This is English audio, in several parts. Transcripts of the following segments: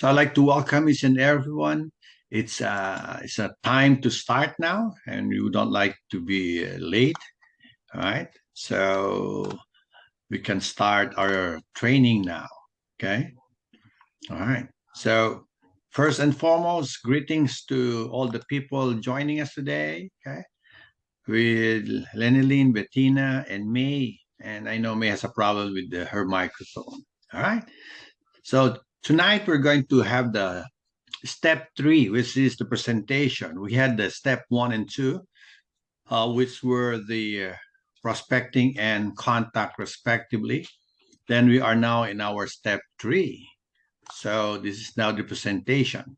So I'd like to welcome each and everyone. It's a time to start now, and we don't like to be late. All right, so we can start our training now. Okay, all right. So first and foremost, greetings to all the people joining us today. Okay, with Lenilyn, Bettina, and May. And I know May has a problem with her microphone. All right. So tonight we're going to have the step three, which is the presentation. We had the step one and two, which were the prospecting and contact respectively. Then we are now in our step three. So this is now the presentation.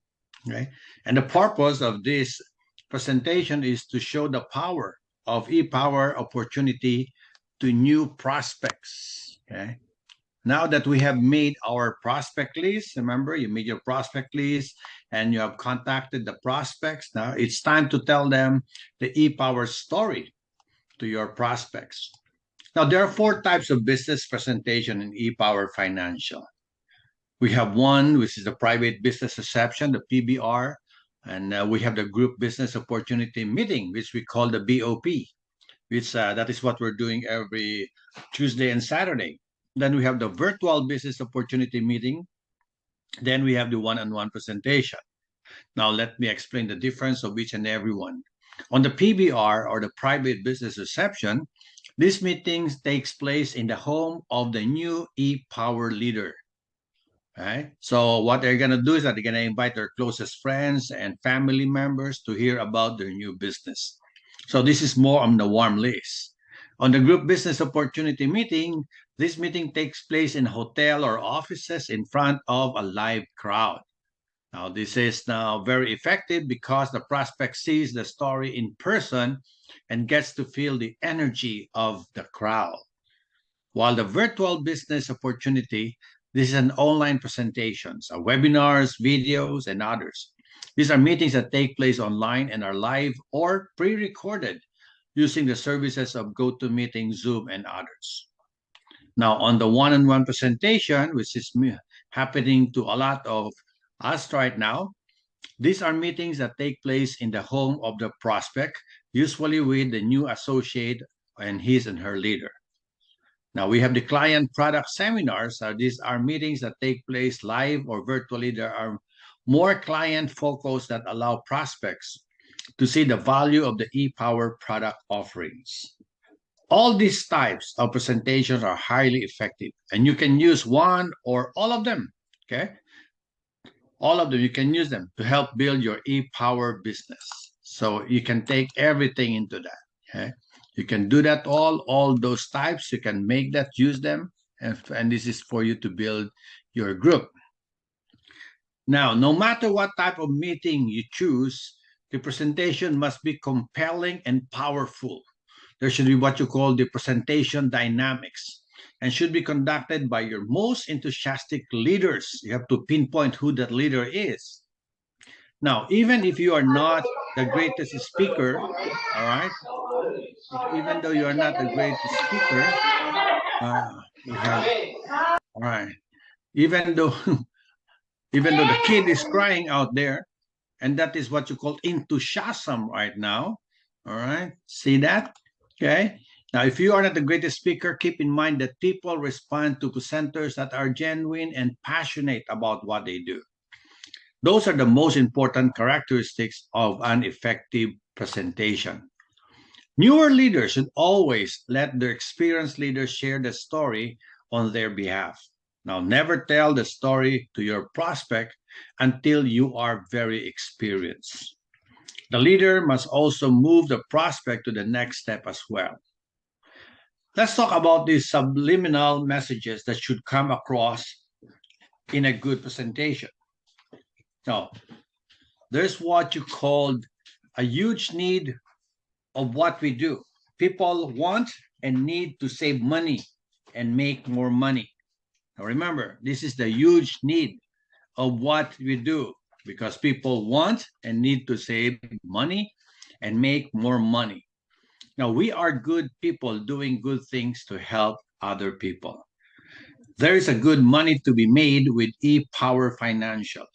Okay. And the purpose of this presentation is to show the power of e-power opportunity to new prospects. Okay. Now that we have made our prospect list, remember you made your prospect list and you have contacted the prospects. Now it's time to tell them the e-power story to your prospects. Now there are four types of business presentation in e-power financial. We have one, which is the private business reception, the PBR, and we have the group business opportunity meeting, which we call the BOP, which that is what we're doing every Tuesday and Saturday. Then we have the virtual business opportunity meeting. Then we have the one-on-one presentation. Now let me explain the difference of each and every one. On the PBR, or the private business reception, this meeting takes place in the home of the new e-power leader. Right? So what they're gonna do is that they're gonna invite their closest friends and family members to hear about their new business. So this is more on the warm list. On the group business opportunity meeting, this meeting takes place in hotel or offices in front of a live crowd. Now, this is now very effective because the prospect sees the story in person and gets to feel the energy of the crowd. While the virtual business opportunity, this is an online presentations, webinars, videos, and others. These are meetings that take place online and are live or pre-recorded using the services of GoToMeeting, Zoom, and others. Now, on the one-on-one presentation, which is happening to a lot of us right now, these are meetings that take place in the home of the prospect, usually with the new associate and his and her leader. Now, we have the client product seminars. These are meetings that take place live or virtually. There are more client focused that allow prospects to see the value of the e-power product offerings. All these types of presentations are highly effective, and you can use one or all of them, okay? All of them, you can use them to help build your e-power business. So you can take everything into that, okay? You can do that all those types, you can make that, use them, and this is for you to build your group. Now, no matter what type of meeting you choose, the presentation must be compelling and powerful. There should be what you call the presentation dynamics and should be conducted by your most enthusiastic leaders. You have to pinpoint who that leader is. Now, even if you are not the greatest speaker, all right, even though you are not the greatest speaker, we have, all right, even though even though the kid is crying out there, and that is what you call enthusiasm right now, all right, see that? Okay. Now, if you are not the greatest speaker, keep in mind that people respond to presenters that are genuine and passionate about what they do. Those are the most important characteristics of an effective presentation. Newer leaders should always let their experienced leaders share the story on their behalf. Now, never tell the story to your prospect until you are very experienced. The leader must also move the prospect to the next step as well. Let's talk about these subliminal messages that should come across in a good presentation. Now, there's what you call a huge need of what we do. People want and need to save money and make more money. Now remember, this is the huge need of what we do because people want and need to save money and make more money. Now, we are good people doing good things to help other people. There is a good money to be made with e-power financial.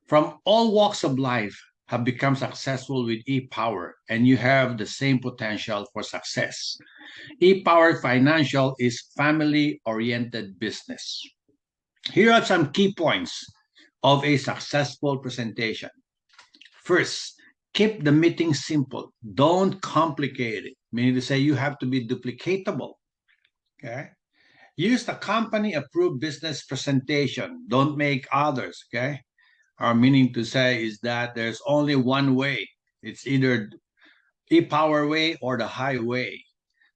from all walks of life have become successful with e-power, and you have the same potential for success. E-power Financial is family-oriented business. Here are some key points of a successful presentation. First, keep the meeting simple. Don't complicate it, meaning to say you have to be duplicatable. Okay. Use the company approved business presentation. Don't make others. Okay. Our meaning to say is that there's only one way. It's either e-power way or the highway.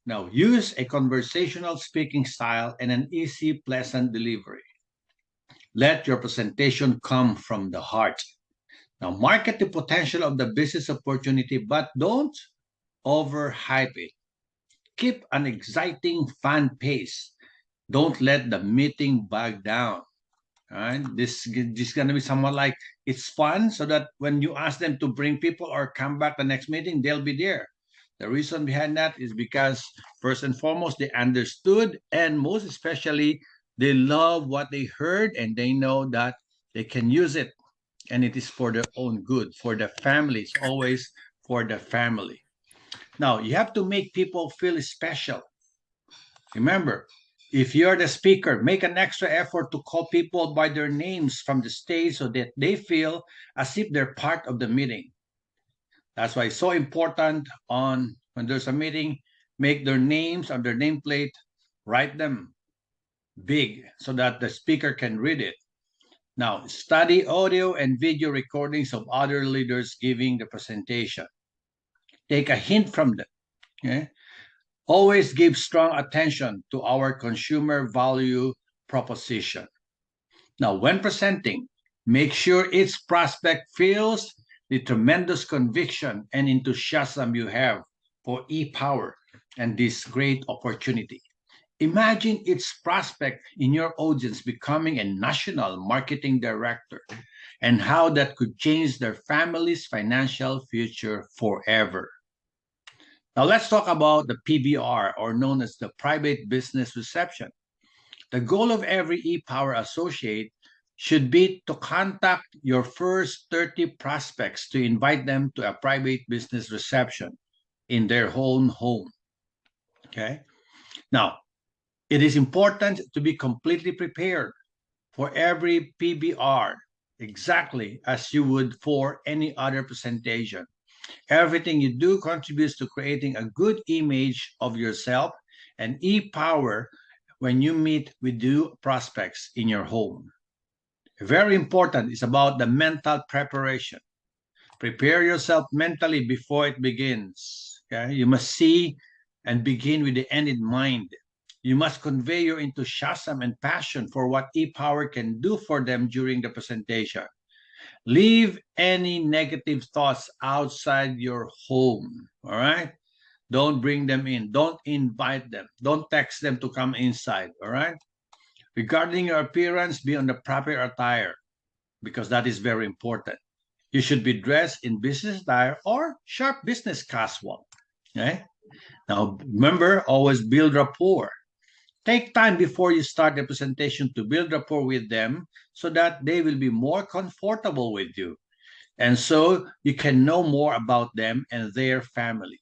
Now, use a conversational speaking style and an easy, pleasant delivery. Let your presentation come from the heart. Now, market the potential of the business opportunity, but don't overhype it. Keep an exciting, fun pace. Don't let the meeting bog down. All right? This is going to be somewhat like it's fun so that when you ask them to bring people or come back the next meeting, they'll be there. The reason behind that is because, first and foremost, they understood, and most especially, they love what they heard and they know that they can use it and it is for their own good, for the family. It's always for the family. Now, you have to make people feel special. Remember, if you're the speaker, make an extra effort to call people by their names from the stage so that they feel as if they're part of the meeting. That's why it's so important on when there's a meeting, make their names on their nameplate, write them big so that the speaker can read it. Now, study audio and video recordings of other leaders giving the presentation. Take a hint from them. Okay? Always give strong attention to our consumer value proposition. Now, when presenting, make sure each prospect feels the tremendous conviction and enthusiasm you have for e-power and this great opportunity. Imagine each prospect in your audience becoming a national marketing director and how that could change their family's financial future forever. Now, let's talk about the PBR, or known as the private business reception. The goal of every e-power associate should be to contact your first 30 prospects to invite them to a private business reception in their own home. Okay. Now, it is important to be completely prepared for every PBR, exactly as you would for any other presentation. Everything you do contributes to creating a good image of yourself and e-power when you meet with new prospects in your home. Very important is about the mental preparation. Prepare yourself mentally before it begins. Okay? You must see and begin with the end in mind. You must convey your enthusiasm and passion for what e-power can do for them during the presentation. Leave any negative thoughts outside your home. All right? Don't bring them in. Don't invite them. Don't text them to come inside. All right? Regarding your appearance, be on the proper attire because that is very important. You should be dressed in business attire or sharp business casual. Okay? Now, remember, always build rapport. Take time before you start the presentation to build rapport with them so that they will be more comfortable with you. And so you can know more about them and their family.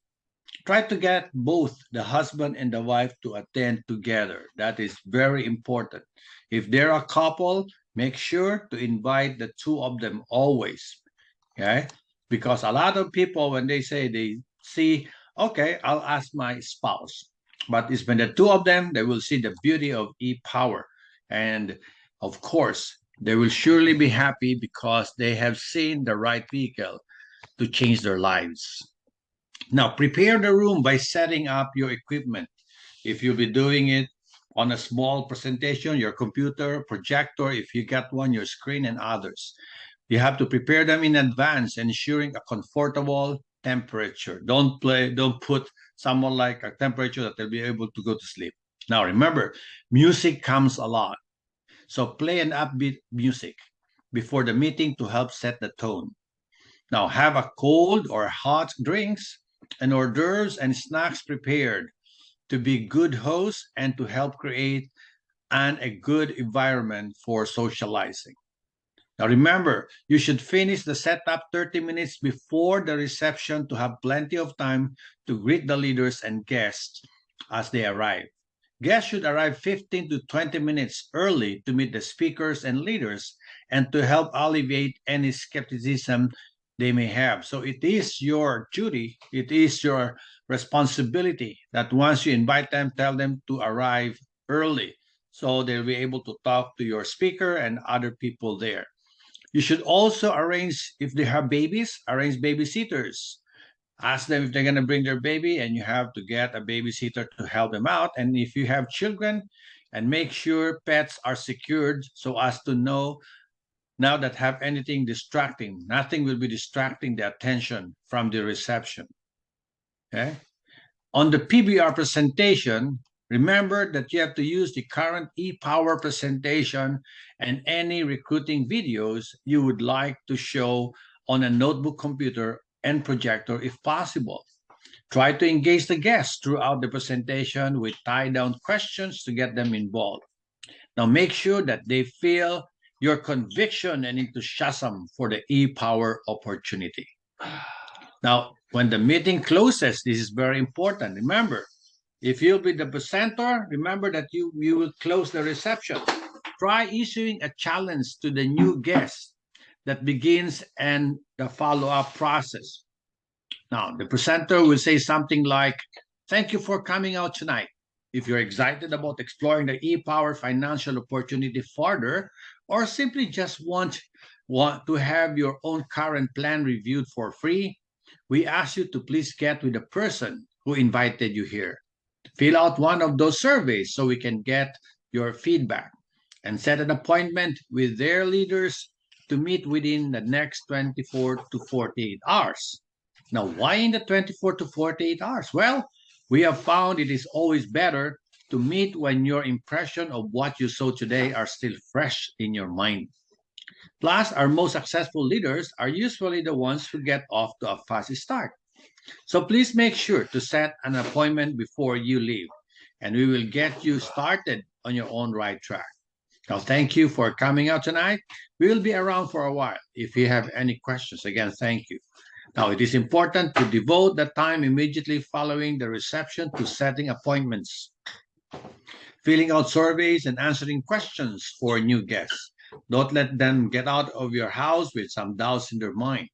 Try to get both the husband and the wife to attend together. That is very important. If they're a couple, make sure to invite the two of them always. Okay? Because a lot of people, when they say they see, okay, I'll ask my spouse. But it's when the two of them, they will see the beauty of e-power. And of course, they will surely be happy because they have seen the right vehicle to change their lives. Now, prepare the room by setting up your equipment. If you'll be doing it on a small presentation, your computer, projector, if you got one, your screen, and others. You have to prepare them in advance, ensuring a comfortable temperature. Don't put someone like a temperature that they'll be able to go to sleep. Now, remember, music comes a lot. So play an upbeat music before the meeting to help set the tone. Now, have a cold or hot drinks and hors d'oeuvres and snacks prepared to be good hosts and to help create a good environment for socializing. Now remember, you should finish the setup 30 minutes before the reception to have plenty of time to greet the leaders and guests as they arrive. Guests should arrive 15 to 20 minutes early to meet the speakers and leaders and to help alleviate any skepticism they may have. So it is your duty, it is your responsibility that once you invite them, tell them to arrive early so they'll be able to talk to your speaker and other people there. You should also arrange, if they have babies, arrange babysitters. Ask them if they're going to bring their baby, and you have to get a babysitter to help them out. And if you have children, and make sure pets are secured so as to know now that have anything distracting. Nothing will be distracting the attention from the reception. Okay. On the PBR presentation, remember that you have to use the current ePower presentation and any recruiting videos you would like to show on a notebook computer and projector if possible. Try to engage the guests throughout the presentation with tie-down questions to get them involved. Now make sure that they feel your conviction and enthusiasm for the ePower opportunity. Now, when the meeting closes, this is very important. Remember, if you'll be the presenter, remember that you will close the reception. Try issuing a challenge to the new guest that begins and the follow-up process. Now, the presenter will say something like, "Thank you for coming out tonight. If you're excited about exploring the ePower financial opportunity further, or simply just want to have your own current plan reviewed for free, we ask you to please get with the person who invited you here. Fill out one of those surveys so we can get your feedback and set an appointment with their leaders to meet within the next 24 to 48 hours. Now, why in the 24 to 48 hours? Well, we have found it is always better to meet when your impression of what you saw today are still fresh in your mind. Plus, our most successful leaders are usually the ones who get off to a fast start. So please make sure to set an appointment before you leave, and we will get you started on your own right track. Now, thank you for coming out tonight. We will be around for a while. If you have any questions, again, thank you. Now, it is important to devote the time immediately following the reception to setting appointments, filling out surveys, and answering questions for new guests. Don't let them get out of your house with some doubts in their mind.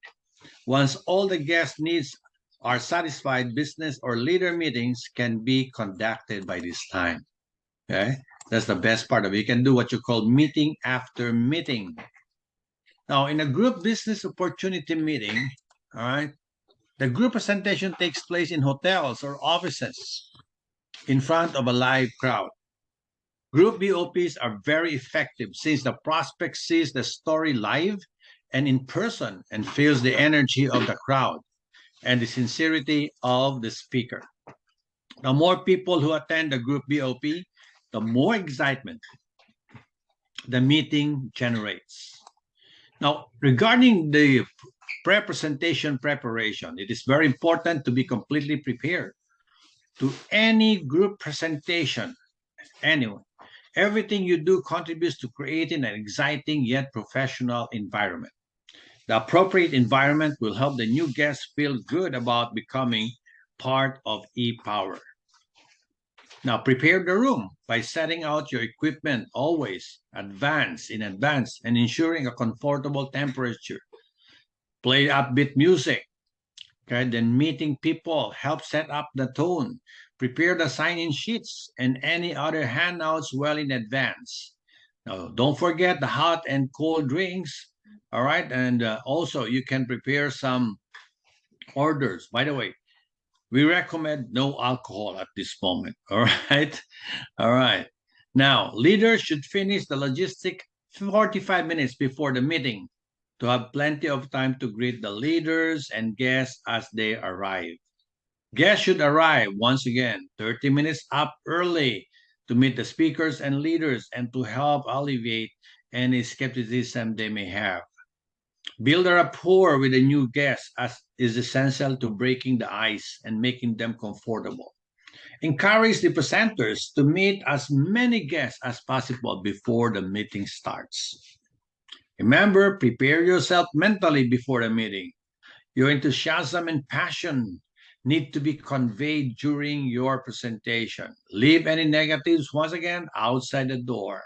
Once all the guest needs are satisfied, business or leader meetings can be conducted by this time. Okay, that's the best part of it. You can do what you call meeting after meeting. Now, in a group business opportunity meeting, all right, the group presentation takes place in hotels or offices in front of a live crowd. Group BOPs are very effective since the prospect sees the story live and in person and feels the energy of the crowd and the sincerity of the speaker. The more people who attend the group BOP, the more excitement the meeting generates. Now, regarding the pre-presentation preparation, it is very important to be completely prepared to any group presentation. Anyway, everything you do contributes to creating an exciting yet professional environment. The appropriate environment will help the new guests feel good about becoming part of ePower. Now, prepare the room by setting out your equipment always in advance and ensuring a comfortable temperature. Play upbeat music. Okay, then meeting people, help set up the tone. Prepare the sign-in sheets and any other handouts well in advance. Now, don't forget the hot and cold drinks. All right, and also you can prepare some orders. By the way, we recommend no alcohol at this moment. All right, all right. Now, leaders should finish the logistic 45 minutes before the meeting to have plenty of time to greet the leaders and guests as they arrive. Guests should arrive, once again, 30 minutes up early to meet the speakers and leaders and to help alleviate any skepticism they may have. Build a rapport with the new guests as is essential to breaking the ice and making them comfortable. Encourage the presenters to meet as many guests as possible before the meeting starts. Remember, prepare yourself mentally before the meeting. Your enthusiasm and passion need to be conveyed during your presentation. Leave any negatives, once again, outside the door.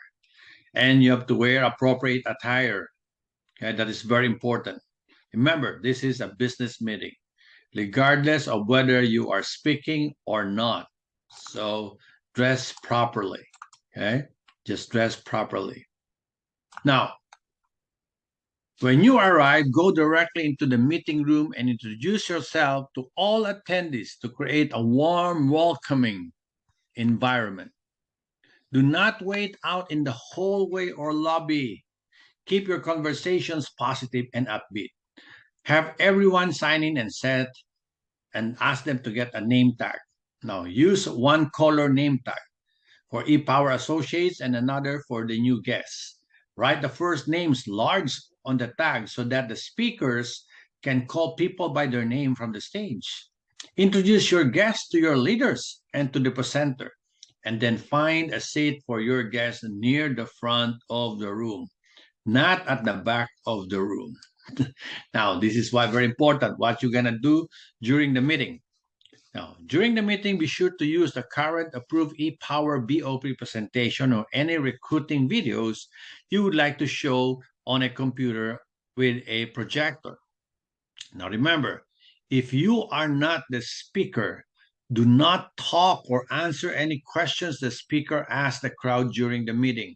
And you have to wear appropriate attire. Okay, that is very important. Remember, this is a business meeting, regardless of whether you are speaking or not. So dress properly. Okay, just dress properly. Now, when you arrive, go directly into the meeting room and introduce yourself to all attendees to create a warm, welcoming environment. Do not wait out in the hallway or lobby. Keep your conversations positive and upbeat. Have everyone sign in and set and ask them to get a name tag. Now, use one color name tag for ePower associates and another for the new guests. Write the first names large on the tag so that the speakers can call people by their name from the stage. Introduce your guests to your leaders and to the presenter, and then find a seat for your guests near the front of the room, not at the back of the room. Now, this is why very important what you're gonna do during the meeting. Now, during the meeting, be sure to use the current approved ePower BOP presentation or any recruiting videos you would like to show on a computer with a projector. Now, remember, if you are not the speaker, do not talk or answer any questions the speaker asks the crowd during the meeting.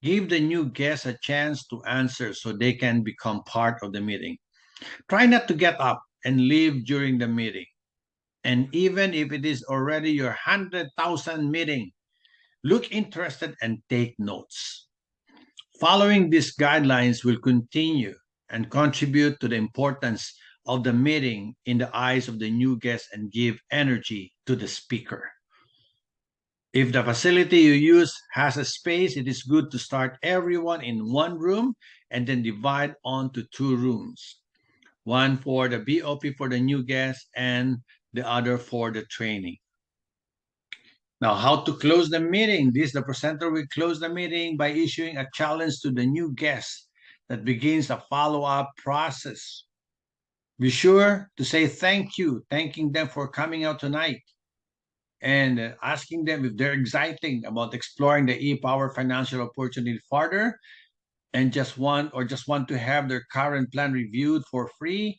Give the new guests a chance to answer so they can become part of the meeting. Try not to get up and leave during the meeting. And even if it is already your 100,000 meeting, look interested and take notes. Following these guidelines will continue and contribute to the importance of the meeting in the eyes of the new guest and give energy to the speaker. If the facility you use has a space, it is good to start everyone in one room and then divide onto two rooms. One for the BOP for the new guest and the other for the training. Now, how to close the meeting? The presenter will close the meeting by issuing a challenge to the new guest that begins a follow-up process. Be sure to say thank you, thanking them for coming out tonight, and asking them if they're excited about exploring the ePower financial opportunity further and just want to have their current plan reviewed for free.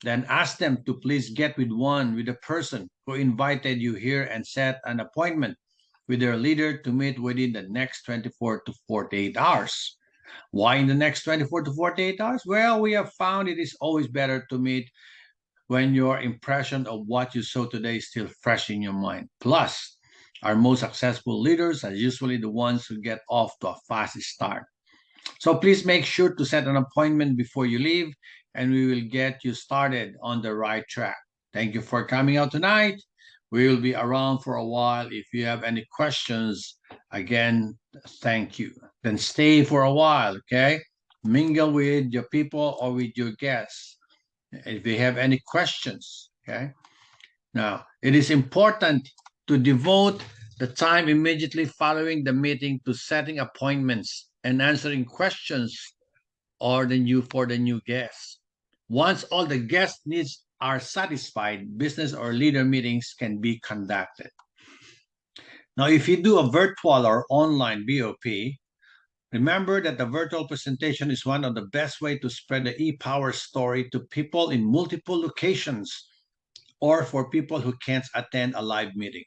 Then ask them to please get with the person who invited you here and set an appointment with their leader to meet within the next 24 to 48 hours. Why in the next 24 to 48 hours? Well, we have found it is always better to meet when your impression of what you saw today is still fresh in your mind. Plus, our most successful leaders are usually the ones who get off to a fast start. So please make sure to set an appointment before you leave, and we will get you started on the right track. Thank you for coming out tonight. We will be around for a while. If you have any questions, again, thank you. Then stay for a while, okay? Mingle with your people or with your guests if you have any questions, okay? Now, it is important to devote the time immediately following the meeting to setting appointments and answering questions for the new guests. Once all the guest needs are satisfied, business or leader meetings can be conducted. Now, if you do a virtual or online BOP, remember that the virtual presentation is one of the best way to spread the ePower story to people in multiple locations or for people who can't attend a live meeting.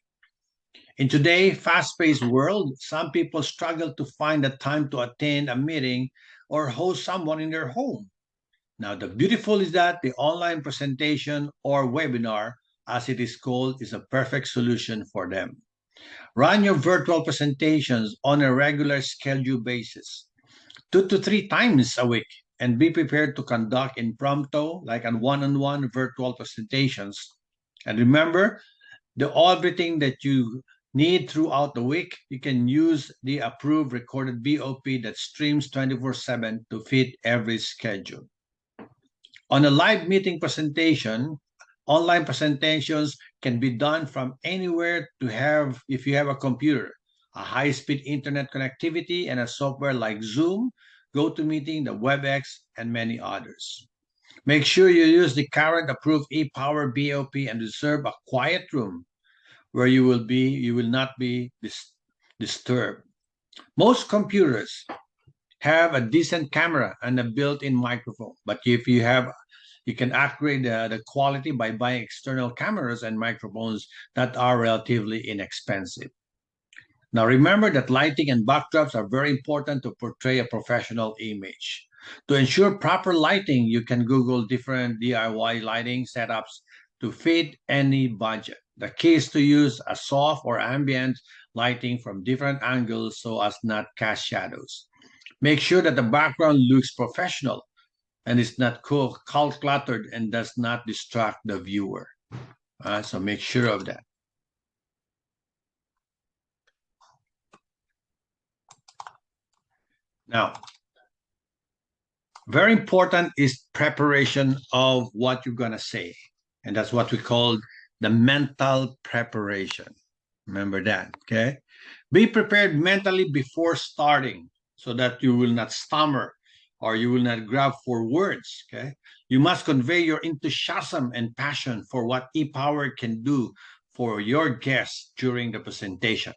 In today's fast-paced world, some people struggle to find the time to attend a meeting or host someone in their home. Now, the beautiful is that the online presentation or webinar, as it is called, is a perfect solution for them. Run your virtual presentations on a regular schedule basis, 2 to 3 times a week, and be prepared to conduct impromptu, like a one-on-one virtual presentations. And remember, everything that you need throughout the week, you can use the approved recorded BOP that streams 24/7 to fit every schedule. On a live meeting presentation, online presentations can be done from anywhere if you have a computer, a high-speed internet connectivity, and a software like Zoom, GoToMeeting, the WebEx, and many others. Make sure you use the current approved ePower BOP and reserve a quiet room where you will not be disturbed. Most computers have a decent camera and a built-in microphone, but if you can upgrade the quality by buying external cameras and microphones that are relatively inexpensive. Now remember that lighting and backdrops are very important to portray a professional image. To ensure proper lighting, you can Google different DIY lighting setups to fit any budget. The key is to use a soft or ambient lighting from different angles so as not cast shadows. Make sure that the background looks professional and is not cluttered and does not distract the viewer. So make sure of that. Now, very important is preparation of what you're going to say. And that's what we call the mental preparation. Remember that, okay? Be prepared mentally before starting so that you will not stammer or you will not grab for words, okay? You must convey your enthusiasm and passion for what ePower can do for your guests during the presentation.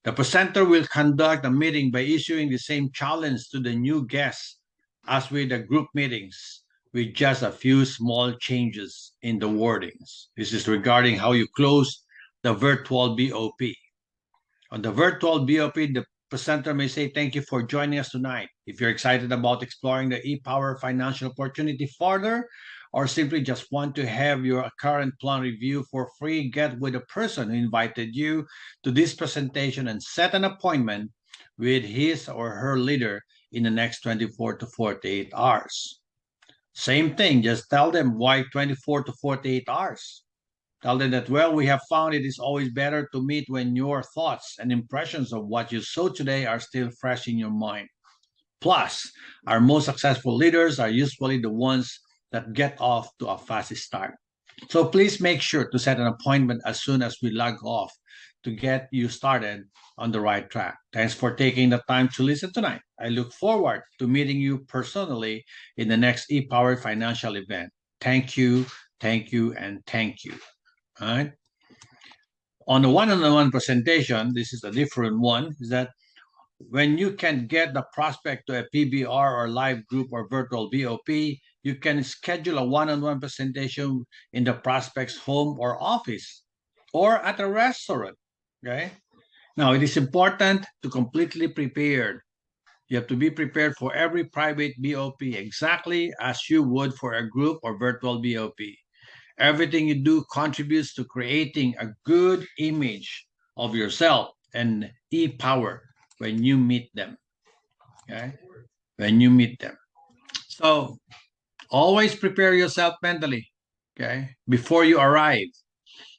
The presenter will conduct a meeting by issuing the same challenge to the new guests as with the group meetings, with just a few small changes in the wordings. This is regarding how you close the virtual BOP. On the virtual BOP, the presenter may say, "Thank you for joining us tonight. If you're excited about exploring the ePower financial opportunity further, or simply just want to have your current plan review for free, get with the person who invited you to this presentation and set an appointment with his or her leader in the next 24 to 48 hours. Same thing, just tell them why 24 to 48 hours. Tell them that, well, we have found it is always better to meet when your thoughts and impressions of what you saw today are still fresh in your mind. Plus, our most successful leaders are usually the ones that get off to a fast start. So please make sure to set an appointment as soon as we log off to get you started on the right track. Thanks for taking the time to listen tonight. I look forward to meeting you personally in the next ePower financial event. Thank you, and thank you. All right. On the one-on-one presentation, this is a different one, is that when you can get the prospect to a PBR or live group or virtual BOP, you can schedule a one-on-one presentation in the prospect's home or office or at a restaurant. Okay. Now, it is important to completely prepared. You have to be prepared for every private BOP exactly as you would for a group or virtual BOP. Everything you do contributes to creating a good image of yourself and ePower when you meet them. Okay? When you meet them. So always prepare yourself mentally. Okay? Before you arrive,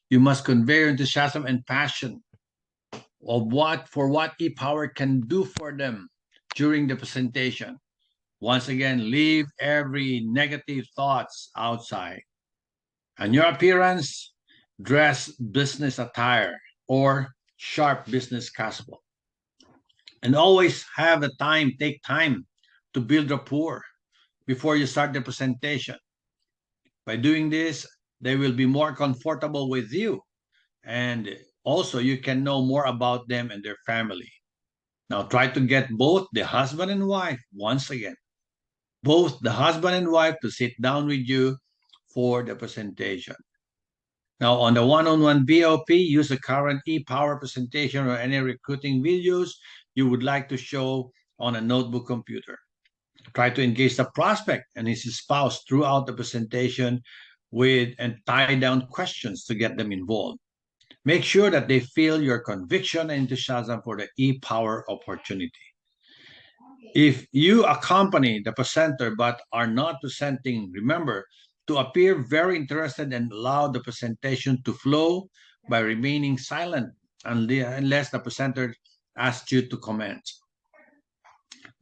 you must convey your enthusiasm and passion of what ePower can do for them during the presentation. Once again, leave every negative thoughts outside. And your appearance, dress business attire or sharp business casual. And always take time to build rapport before you start the presentation. By doing this, they will be more comfortable with you. And also you can know more about them and their family. Now try to get both the husband and wife, once again, both the husband and wife to sit down with you for the presentation. Now, on the one-on-one BOP, use the current ePower presentation or any recruiting videos you would like to show on a notebook computer. Try to engage the prospect and his spouse throughout the presentation and tie down questions to get them involved. Make sure that they feel your conviction and enthusiasm for the ePower opportunity. If you accompany the presenter but are not presenting, remember to appear very interested and allow the presentation to flow by remaining silent unless the presenter asks you to comment.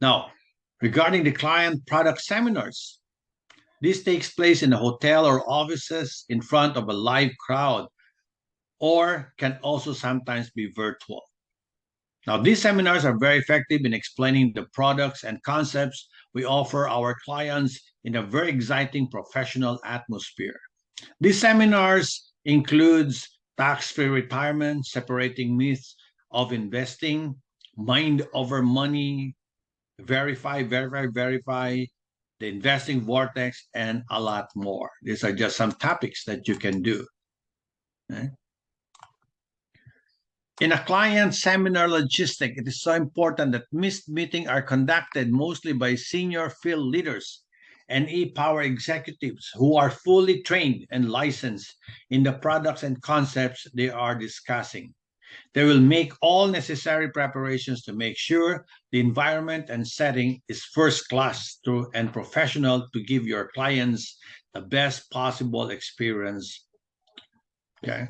Now, regarding the client product seminars, this takes place in a hotel or offices in front of a live crowd or can also sometimes be virtual. Now, these seminars are very effective in explaining the products and concepts we offer our clients in a very exciting professional atmosphere. These seminars includes tax-free retirement, separating myths of investing, mind over money, verify, the investing vortex, and a lot more. These are just some topics that you can do. Okay? In a client seminar logistic, it is so important that missed meetings are conducted mostly by senior field leaders and e-power executives who are fully trained and licensed in the products and concepts they are discussing. They will make all necessary preparations to make sure the environment and setting is first class and professional to give your clients the best possible experience. Okay.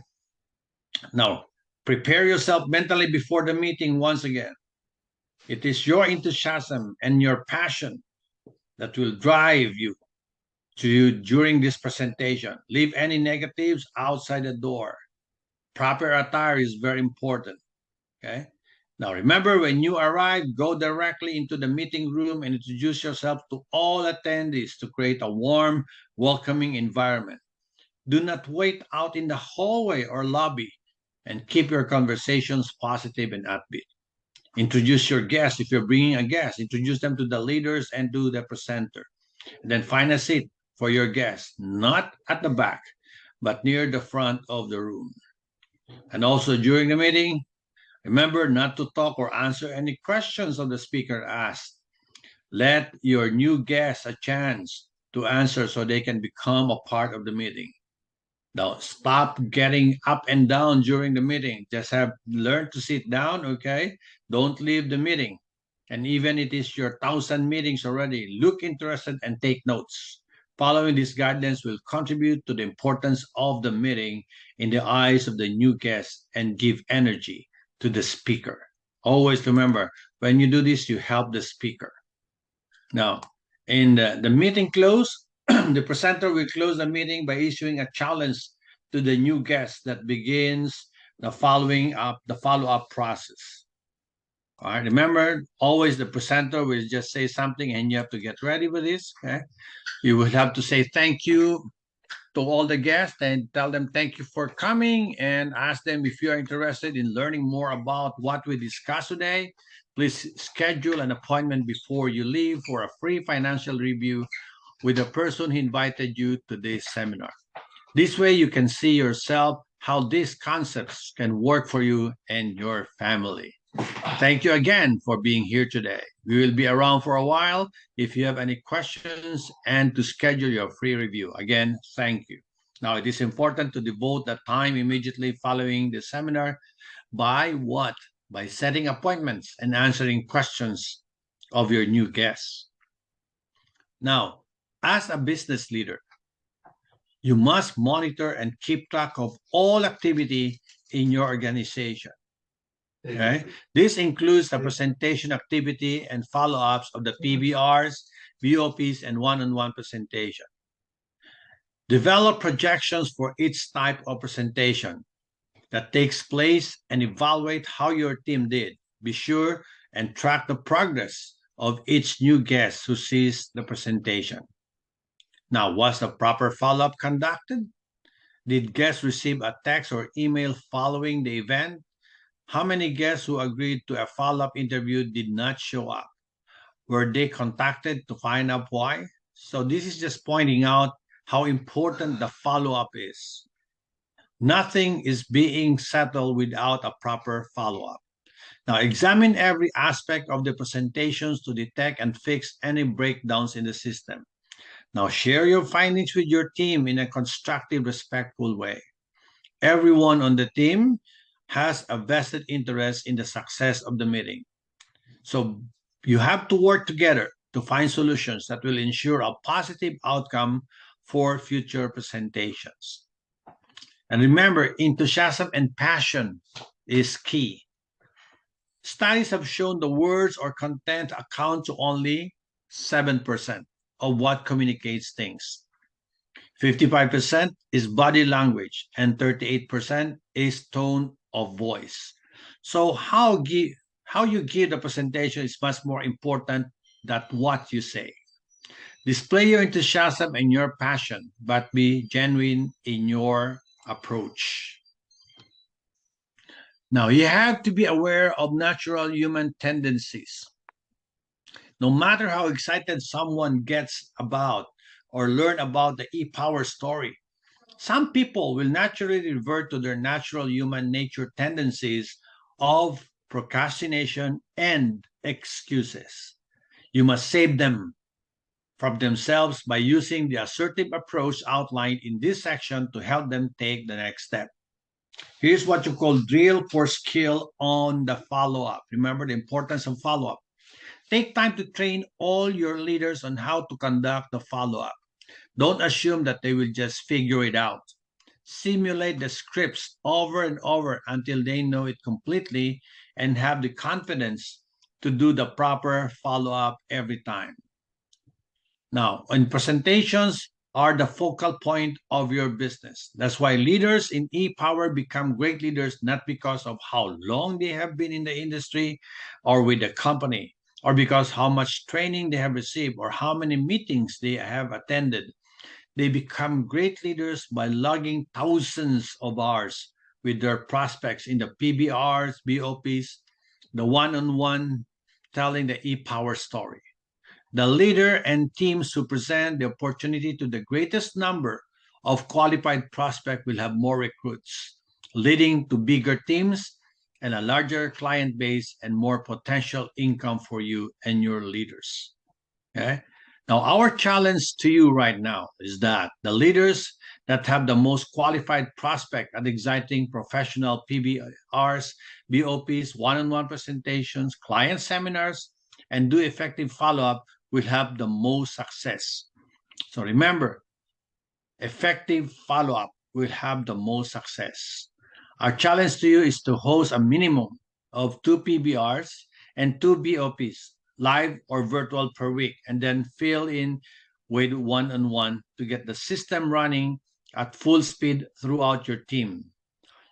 Now, prepare yourself mentally before the meeting once again. It is your enthusiasm and your passion that will drive you during this presentation. Leave any negatives outside the door. Proper attire is very important. Okay. Now remember, when you arrive, go directly into the meeting room and introduce yourself to all attendees to create a warm, welcoming environment. Do not wait out in the hallway or lobby, and keep your conversations positive and upbeat. Introduce your guests. If you're bringing a guest, introduce them to the leaders and to the presenter. And then find a seat for your guests, not at the back, but near the front of the room. And also during the meeting, remember not to talk or answer any questions of the speaker asked. Let your new guests a chance to answer so they can become a part of the meeting. Now, stop getting up and down during the meeting. Just learn to sit down, okay? Don't leave the meeting. And even it is your 1,000 meetings already, look interested and take notes. Following these guidelines will contribute to the importance of the meeting in the eyes of the new guests and give energy to the speaker. Always remember, when you do this, you help the speaker. Now, in the meeting close, the presenter will close the meeting by issuing a challenge to the new guest that begins the follow-up process. All right, remember, always the presenter will just say something and you have to get ready with this. Okay, you will have to say thank you to all the guests and tell them thank you for coming and ask them if you are interested in learning more about what we discussed today. Please schedule an appointment before you leave for a free financial review with the person who invited you to this seminar. This way you can see yourself how these concepts can work for you and your family. Thank you again for being here today. We will be around for a while if you have any questions and to schedule your free review. Again, thank you. Now, it is important to devote that time immediately following the seminar by what? By setting appointments and answering questions of your new guests. Now, as a business leader, you must monitor and keep track of all activity in your organization. Okay? This includes the presentation activity and follow-ups of the PBRs, BOPs, and one-on-one presentation. Develop projections for each type of presentation that takes place and evaluate how your team did. Be sure and track the progress of each new guest who sees the presentation. Now, was the proper follow-up conducted? Did guests receive a text or email following the event? How many guests who agreed to a follow-up interview did not show up? Were they contacted to find out why? So this is just pointing out how important the follow-up is. Nothing is being settled without a proper follow-up. Now, examine every aspect of the presentations to detect and fix any breakdowns in the system. Now, share your findings with your team in a constructive, respectful way. Everyone on the team has a vested interest in the success of the meeting. So you have to work together to find solutions that will ensure a positive outcome for future presentations. And remember, enthusiasm and passion is key. Studies have shown the words or content account to only 7% of what communicates things. 55% is body language and 38% is tone of voice. So how how you give the presentation is much more important than what you say. Display your enthusiasm and your passion, but be genuine in your approach. Now, you have to be aware of natural human tendencies. No matter how excited someone gets about or learn about the e-power story, some people will naturally revert to their natural human nature tendencies of procrastination and excuses. You must save them from themselves by using the assertive approach outlined in this section to help them take the next step. Here's what you call drill for skill on the follow-up. Remember the importance of follow-up. Take time to train all your leaders on how to conduct the follow-up. Don't assume that they will just figure it out. Simulate the scripts over and over until they know it completely and have the confidence to do the proper follow-up every time. Now, in presentations are the focal point of your business. That's why leaders in e-power become great leaders, not because of how long they have been in the industry or with the company, or because how much training they have received or how many meetings they have attended. They become great leaders by logging thousands of hours with their prospects in the PBRs, BOPs, the one-on-one telling the e-power story. The leader and teams who present the opportunity to the greatest number of qualified prospects will have more recruits, leading to bigger teams and a larger client base and more potential income for you and your leaders. Okay? Now, our challenge to you right now is that the leaders that have the most qualified prospect at exciting professional PBRs, BOPs, one-on-one presentations, client seminars, and do effective follow-up will have the most success. So remember, effective follow-up will have the most success. Our challenge to you is to host a minimum of 2 PBRs and 2 BOPs, live or virtual per week, and then fill in with one-on-one to get the system running at full speed throughout your team.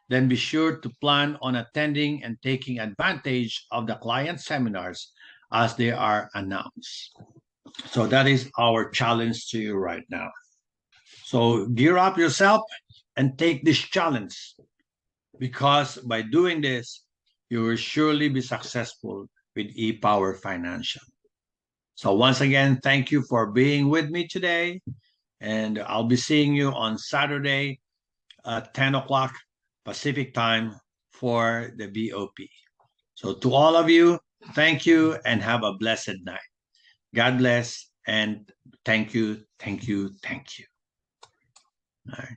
Then be sure to plan on attending and taking advantage of the client seminars as they are announced. So that is our challenge to you right now. So gear up yourself and take this challenge, because by doing this, you will surely be successful with e-power Financial. So once again, thank you for being with me today, and I'll be seeing you on Saturday at 10 o'clock Pacific time for the BOP. So to all of you, thank you and have a blessed night. God bless and thank you, thank you, thank you. All right.